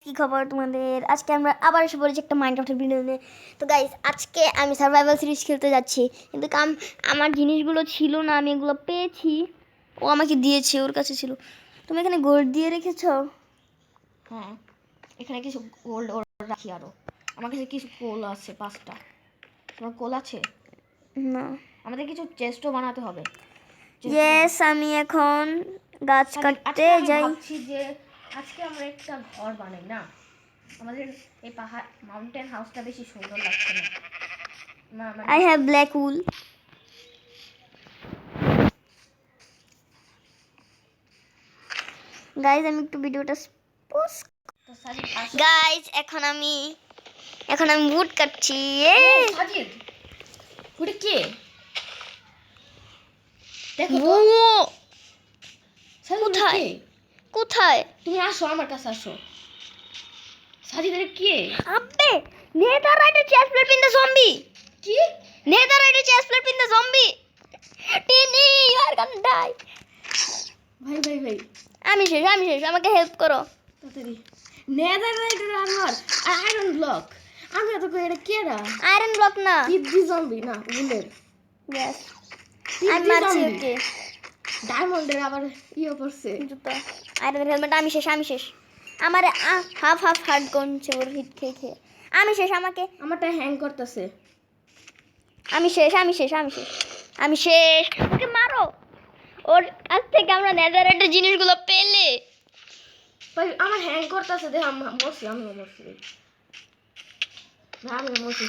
কি খবর তোমাদের? আজকে আমরা আবার এসে পড়েছি একটা মাইনক্রাফটের ভিডিও নিয়ে। তো গাইস, আজকে আমি সার্ভাইভাল সিরিজ খেলতে যাচ্ছি, কিন্তু আমার জিনিসগুলো ছিল না, আমি এগুলো পেয়েছি। ও আমাকে দিয়েছে, ওর কাছে ছিল। তুমি এখানে গোল্ড দিয়ে রেখেছো? হ্যাঁ, এখানে কিছু গোল্ড রাখি। আরো আমার কাছে কিছু কোল আছে 5টা। তোমার কোল আছে? না। আমাদের কিছু চেস্টও বানাতে হবে। ইয়েস, আমি এখন গাছ কাটতে যাই। ভাবছি যে আজকে আমরা একটা ঘর বানাই না। আমাদের এই পাহাড় মাউন্টেন হাউসটা বেশি সুন্দর লাগছে না। I have black wool. Guys, আমি একটু ভিডিওটা পোস্ট। গাইজ, এখন আমি উড কাটছি। সাজিদ, ওটা কে? দেখো কোথায় কোথায়? তুমি আসো, আমার কাছে আসো। সাজিদ, এটা কে? আব্বে, নেদাররাইটের chest plate in the zombie. কি? নেদাররাইটের chest plate in the zombie. টিনি, ইউ আর গোনা ডাই। ভাই ভাই ভাই, আমি শেষ, আমাকে হেল্প করো তাড়াতাড়ি। নেদাররাইটের আর্মার, আয়রন ব্লক। আমি তো কই এটা কেডা? আয়রন ব্লক না, পিদ্দি জম্বি না, উলের। यस আমি মারছি ওকে। ডায়মন্ডের আবার ইয়ে করছে জুতা, আয়রন হেলমেট। আমি শেষ। আমার হাফ হার্ট গনছে ওর হিট খেয়ে। আমি শেষ, আমারটা হ্যাং করতেছে। আমি শেষ। ওকে মারো। ওর কাছ থেকে আমরা নেদাররাইটের জিনিসগুলো পেলে। ভাই আমার হ্যাং করতেছে, দেখ আমি মরছি।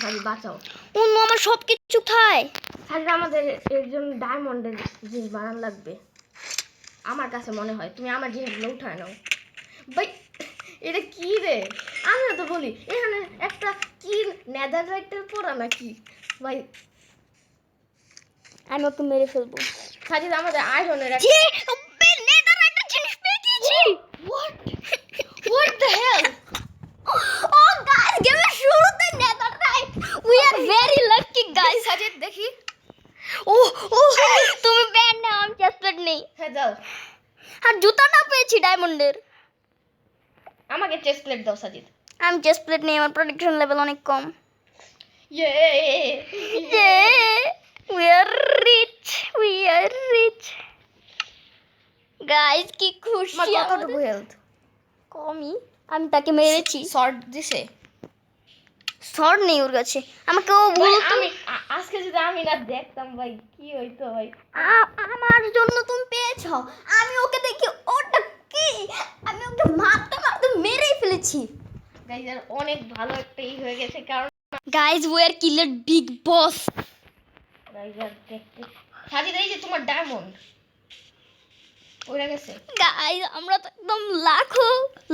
সাজি বাঁচাও। অন্য আমার সব কিছু খায়। সাজি, আমাদের এর জন্য ডায়মন্ডের জিনিস বানানো লাগবে আমার কাছে মনে হয়। তুমি আমার জিনিসগুলো উঠায় নাও। ভাই এটা কি রে? আমি তো বলি এখানে একটা কি নেদাররাইটের পড়া নাকি? ভাই আমি ওকে মেরে ফেলবো। সাজি, আমাদের আয়রনের নেদাররাইটের জিনিস পেয়ে গেছি। What the hell? Oh guys, গেমের শুরুতে নেদাররাইট। We are very lucky guys. Sajid দেখি। ও তুমি ব্যান্ড নাও, আমি চেস্টপ্লেট নেই। হ্যাঁ দাও। আর জুতা না পেয়েছি ডায়মন্ডের। আমাকে চেস্ট প্লেট দাও সাজিদ। আমি চেস্টপ্লেট নেই, আমার প্রোটেকশন লেভেল অনেক কম। ইয়ে We are rich. Guys, কি খুশি। কতটুকু হেলথ? কমই। আমি তাকে মেরেছি। শর্ট দিছে? শর্ট নেই ওর কাছে। আমাকে ও আমি আজকে যদি আমি না দেখতাম ভাই, কি হইতো ভাই। আমার জন্য তুমি পেয়েছো। আমি ওকে দেখি ওটা কি, আমি ওকে মারতে মেরেই ফেলেছি। গাইস, আর অনেক ভালো একটা হয়ে গেছে, কারণ guys, we are killer big boss. Guys আর দেখতে সাজিদ, এই যে তোমার ডায়মন্ড ওইটা গেছে। গাইস, আমরা তো একদম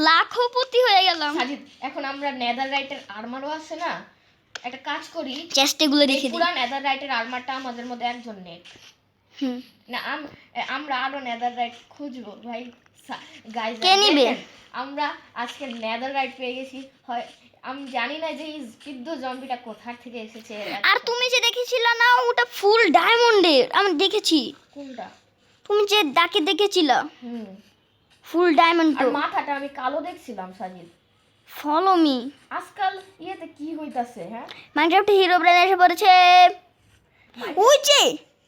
লাখপতি হয়ে গেলাম। সাজিদ, এখন আমরা নেদাররাইটের আর্মারও আছে না, একটা কাজ করি, চেস্টগুলো রেখে দিই। পুরো নেদাররাইটের আর্মারটা আমাদের মধ্যে একজন নেক না। আমরা আরো নেদাররাইট খুঁজবো ভাই। গাইস, কে নিবে? আমরা আজকে নেদাররাইট পেয়ে গেছি। হয় আমি জানি না যে এই স্পিড জম্বিটা কোথা থেকে এসেছে। আর তুমি যে দেখেছিলা না, ওটা ফুল ডায়মন্ডের। আমি দেখেছি। কোনটা? তুমি যে ডাকে দেখেছিলা, ফুল ডায়মন্ড। আর মাথাটা আমি কালো দেখছিলাম। Sajid, follow me. আজকাল ইয়েতে কি হইতাছে? হ্যাঁ, মাইনক্রাফট হিরো ব্রেন এসে পড়েছে। ওই যে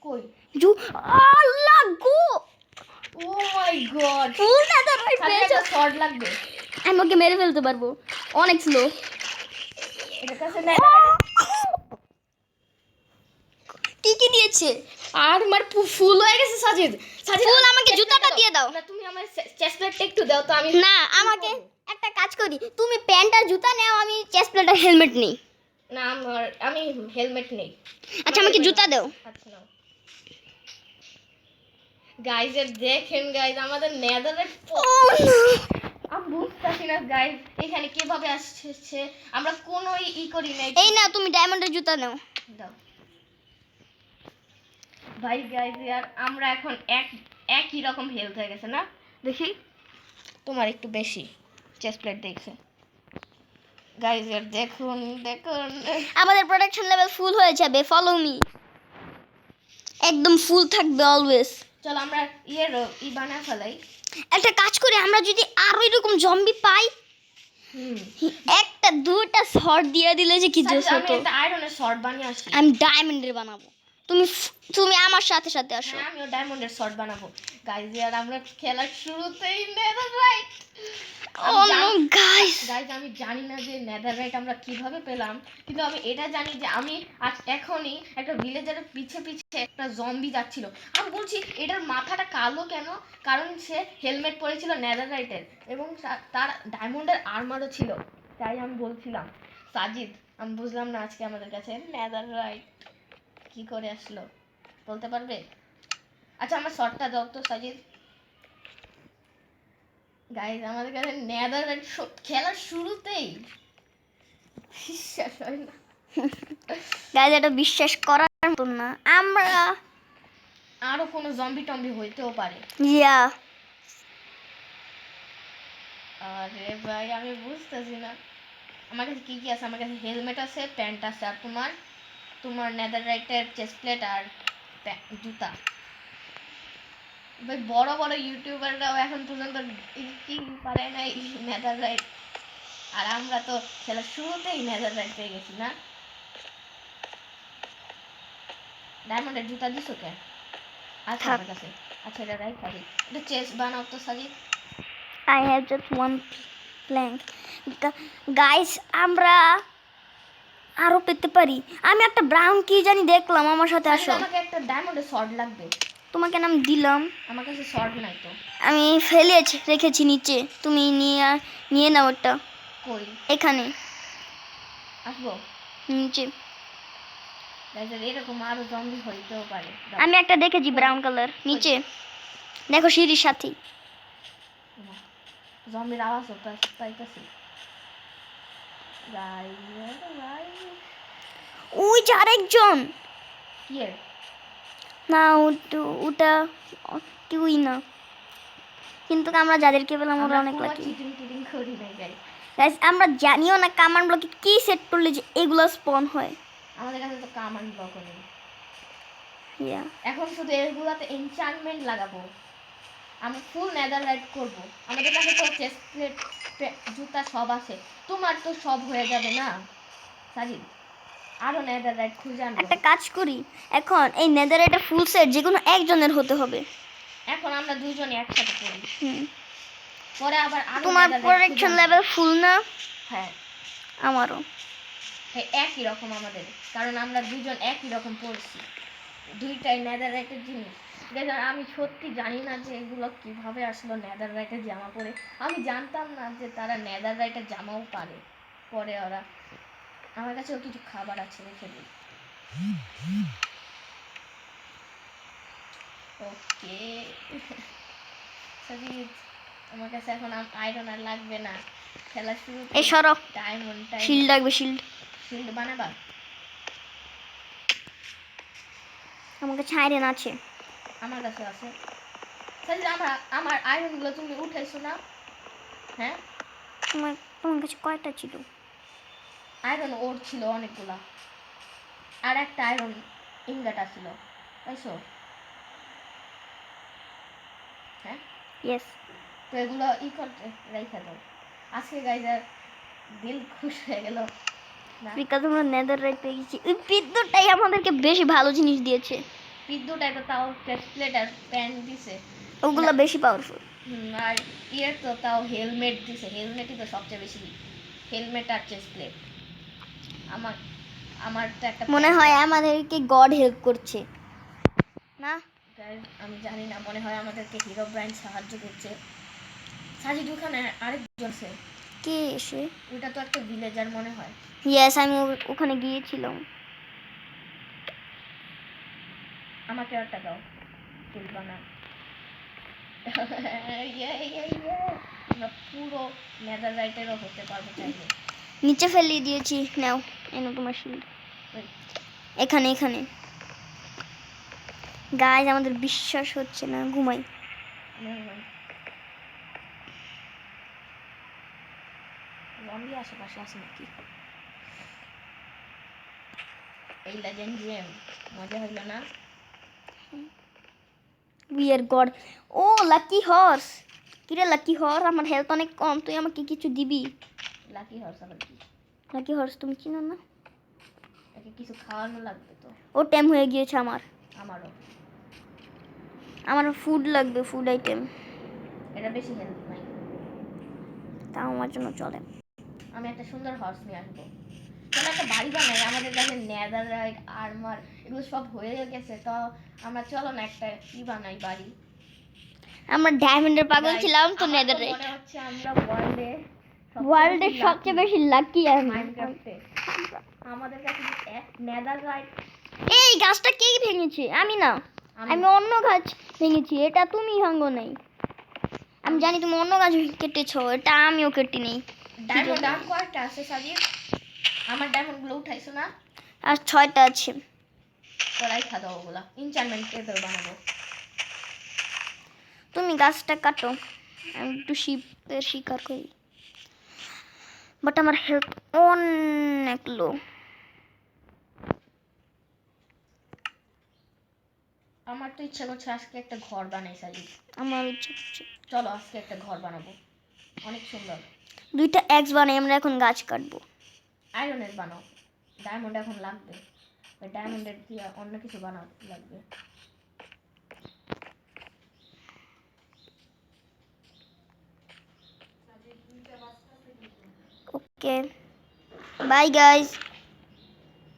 কই? আল্লাহ গো, ও মাই গড, ফুল নেদাররাইট পেয়েছো। শর্ট লাগবে। আমি ওকে মেরে ফেলতে পারবো, অনেক স্লো। এটা কাছে কি দিয়েছে? আর আমার ফুল হয়ে গেছে। সাজিদ, ফুল আমাকে জুতাটা দিয়ে দাও। না, তুমি আমার চেস্ট প্লেটটা একটু দাও তো। আমি না, আমাকে একটা কাজ করি, তুমি প্যান্ট আর জুতা নাও, আমি চেস্ট প্লেট আর হেলমেট নেই। না, আমি হেলমেট নেই। আচ্ছা, আমাকে জুতা দাও। আচ্ছা নাও। গাইস, দেখেন গাইস, আমাদের নেদাররাইট। আমি বুঝতেছি না গাইস, এখানে কিভাবে আসছে। আমরা কোনো করি নাই। এই না, তুমি ডায়মন্ডের জুতা নাও। দাও ভাই। গাইস, আর আমরা এখন একই রকম হেলথ হয়ে গেছে না? দেখি তোমার একটু বেশি চেস্ট প্লেট দেখছে। গাইস, দেখুন আমাদের প্রোটেকশন লেভেল ফুল হয়ে যাবে। ফলো মি, একদম ফুল থাকবে অলওয়েজ। চলো আমরা বানা ফেলাই। একটা কাজ করি, আমরা যদি আরো এরকম জম্বি পাই, হুম একটা দুটা শর্ট দিয়ে দিলে যে কি জোস সাজিদ, আমি হতো। একটা আয়রনের শর্ট বানিয়ে আসি। আমি ডায়মন্ডের বানাবো, তুমি তুমি আমার সাথে সাথে আসো। হ্যাঁ, আমিও ডায়মন্ডের শর্ট বানাবো। গাইজ আর আমরা খেলার শুরুতেই নেদাররাইট। ও নো গাইস, গাইজ আমি জানি না যে নেদাররাইট আমরা কিভাবে পেলাম, কিন্তু আমি এটা জানি যে আমি আজ এখনই একটা ভিলেজারের পিছে পিছে একটা জম্বি যাচ্ছিল। আমি বলছি এটার মাথাটা কালো কেন, কারণ সে হেলমেট পরেছিল নেদাররাইটের এবং তার ডায়মন্ডের আর্মারও ছিল। তাই আমি বলছিলাম সাজিদ, আমি বুঝলাম না আজকে আমাদের কাছে নেদাররাইট কি করে আসলো, বলতে পারবে? আচ্ছা আমার শর্টটা দাও তো সাজিদ। গাইজ আমাদের কাছে নেদারল্যান্ড খেলার শুরুতেই, বিশ্বাস হয় না। গাইস এটা বিশ্বাস করার মতো না। আমরা আরো কোনো জম্বি টম্বি হইতেও পারে। ইয়া আরে ভাই আমি বুঝতেছি না আমার কাছে কি কি আছে। আমার কাছে হেলমেট আছে, প্যান্ট আছে, আর তোমার তোমার নেদাররাইটের চেস্ট প্লেট আর জুতা। ভাই বড় বড় ইউটিউবাররাও এখন পর্যন্ত কি পারে না এই নেদাররাইট, আর আমরা তো খেলার শুরুতেই নেদাররাইট পেয়ে গেছি না। ডায়মন্ডের জুতা দিছো কে? আচ্ছা আমার কাছে, আচ্ছা এটা রাইট সাজিদ, এটা চেস্ট বানাও তো Sajid. I have just one plank. Guys আমরা আরো পেতে পারি। আমি একটা ব্রাউন কি জানি দেখলাম, আমার সাথে সাজিদ, আসো। আমাকে একটা ডায়মন্ডের শর্ট লাগবে। তোমাকে নাম দিলাম, আমার কাছে শর্ট নাই তো। আমি ফেলে রেখেছি নিচে, তুমি নিয়ে নাও ওটা। কই এখানে আসবো? নিচে গাইজ এরকম আরো জম্বি হইতেও পারে। আমি একটা দেখেছি ব্রাউন কালার নিচে, দেখো সিঁড়ির সাথেই। জম্বির আওয়াজ পাইতেছি। গাইজ ওই যে আরেকজন, কি এর? না ওটা কেউই না, কিন্তু আমরা যাদেরকে পেলাম ওরা অনেক লাকি। চিটিং টিটিং করি নাই গাইজ। গাইস আমরা জানিও না কামান ব্লকে কি সেট করলে যে এগুলো স্পন হয়। আমাদের কাছে তো কামান ব্লক নেই। ইয়া এখন শুধু এগুলাতে এনচান্টমেন্ট লাগাবো। আমরা ফুল নেদারলাইট করব। আমাদের কাছে তো চেস্ট প্লেট জুতা সব আছে, তোমার তো সব হয়ে যাবে না সাজিদ? আরো নেদারলাইট খুঁজে আনবো। একটা কাজ করি, এখন এই নেদার এটা ফুল সেট যে কোনো একজনের হতে হবে। এখন আমরা দুইজনে একসাথে করি, হুম, পরে আবার আরো তোমার netherite প্রোটেকশন খুঁজে আনবো। লেভেল ফুল না? হ্যাঁ আমারও। হ্যাঁ একই রকম আমাদের, কারণ আমরা দুজন একই রকম পড়ছি, দুইটাই নেদাররাইটের জিনিস। দেখুন আমি সত্যি জানি না যে এগুলো কিভাবে আসলো নেদাররাইটের জামা পরে। আমি জানতাম না যে তারা নেদাররাইটের জামাও পারে। পরে ওরা, আমার কাছেও কিছু খাবার আছে রেখে দিই। ওকে সজিদ, আমার কাছে এখন আয়রন আর লাগবে না। খেলা শুরু এই সরো, ডায়মন্ড শিল্ড লাগবে, শিল্ড। শিল্ড বানাবা? আমার কাছে আয়রন আছে। আমার কাছে আছে। তাহলে আমার আয়রন গুলো তুমি উঠাইছো না? হ্যাঁ তোমার কাছে কয়টা ছিল? আয়রন ওর ছিল অনেকগুলা, আর একটা আয়রন ইনগট ছিল, তাইছো? হ্যাঁ ইয়েস। তো এগুলো করতে রেখে দাও। আজকে গাইজার দিল খুশ হয়ে গেল না? বিকজ আমরা নেদাররাইট পেয়ে গেছি। ওই বিদ্যুৎটাই আমাদেরকে বেশি ভালো জিনিস দিয়েছে। বিদ্যুৎ একটা তাও চেস্ট প্লেট আর প্যান্ট দিছে। ওগুলো বেশি পাওয়ারফুল। আর ইয়ের তো তাও হেলমেট দিছে, হেলমেটই তো সবচেয়ে বেশি। হেলমেট আর চেস্ট প্লেট। আমার আমার তো একটা মনে হয় আমাদেরকে গড হেল্প করছে না? Guys, আমি জানি না, মনে হয় আমাদেরকে হিরো ব্র্যান্ড সাহায্য করছে। সাজিদ ওখানে আরেকজন আছে, কে এসে? ওটা তো একটা ভিলেজার মনে হয়। ইয়েস, আমি ওখানে গিয়েছিলাম। আমাকে একটা দাও, ফুল বানা। আমরা পুরো নেদাররাইটেরও হতে পারবো চাইলে। নিচে ফেলিয়ে দিয়েছি, নাও এনো তোমার শিল্ড। এখানে এখানে। গাইজ আমাদের বিশ্বাস হচ্ছে না, ঘুমাই। জম্বি আশেপাশে আছে নাকি? এই লেজেন্ড গেম মজা হইলো না? We are god. ও লাকি হর্স। কিরে লাকি হর্স, আমার হেলথ অনেক কম, তুই আমাকে কিছু দিবি? লাকি হর্স আবার কি? নাকি হর্স তুমি চিনো না? একে কিছু খাওয়ানো লাগবে তো। ও টাইম হয়ে গিয়েছে আমার। আমারও। আমার ফুড লাগবে, ফুড আইটেম। এটা বেশি হেলথ নাই। তাও আমার জন্য চলে। আমি একটা সুন্দর হর্স নিয়ে আসবো। চলো একটা বাড়ি বানাই, আমাদের কাছে নেদাররাইট আর্মার এগুলো সব হয়ে গেছে, তো আমরা চলো না একটা কি বানাই বাড়ি। আমরা ডায়মন্ডের পাগল Guys, ছিলাম তো আমার নেদাররাইট। মনে হচ্ছে আমরা ওয়ার্ল্ডের সবচেয়ে বেশি লাকি আমি। মাইনক্রাফটে আমাদের কাছে নেদাররাইট। এই গাছটা কে ভেঙেছে? আমি না, আমি অন্য গাছ ভেঙেছি, এটা তুমি ভাঙো নাই। আমি জানি তুমি অন্য গাছ কেটেছো, এটা আমিও কেটে নেই। ডায়মন্ড আর কয়টা আছে সাজিদ? আমার ডায়মন্ড গুলো উঠাইছো না? আর 6টা আছে। তো রাইখা দাও ওগুলা, এনচান্টমেন্ট টেবিল বানাবো। তুমি গাছটা কাটো, আমি একটু শিপের শিকার করি। বাট আমার হেলথ অনেক লো। আমার তো ইচ্ছা করছে আজকে একটা ঘর বানাই সাজিদ। আমার ইচ্ছে করছে চলো আজকে একটা ঘর বানাবো, অনেক সুন্দর। 2টা এক্স বানাই, আমরা এখন গাছ কাটবো। আয়রনের বানাও, ডায়মন্ড এখন লাগবে, ডায়মন্ডের দিয়ে অন্য কিছু বানাও লাগবে। ওকে, বাই গাইস।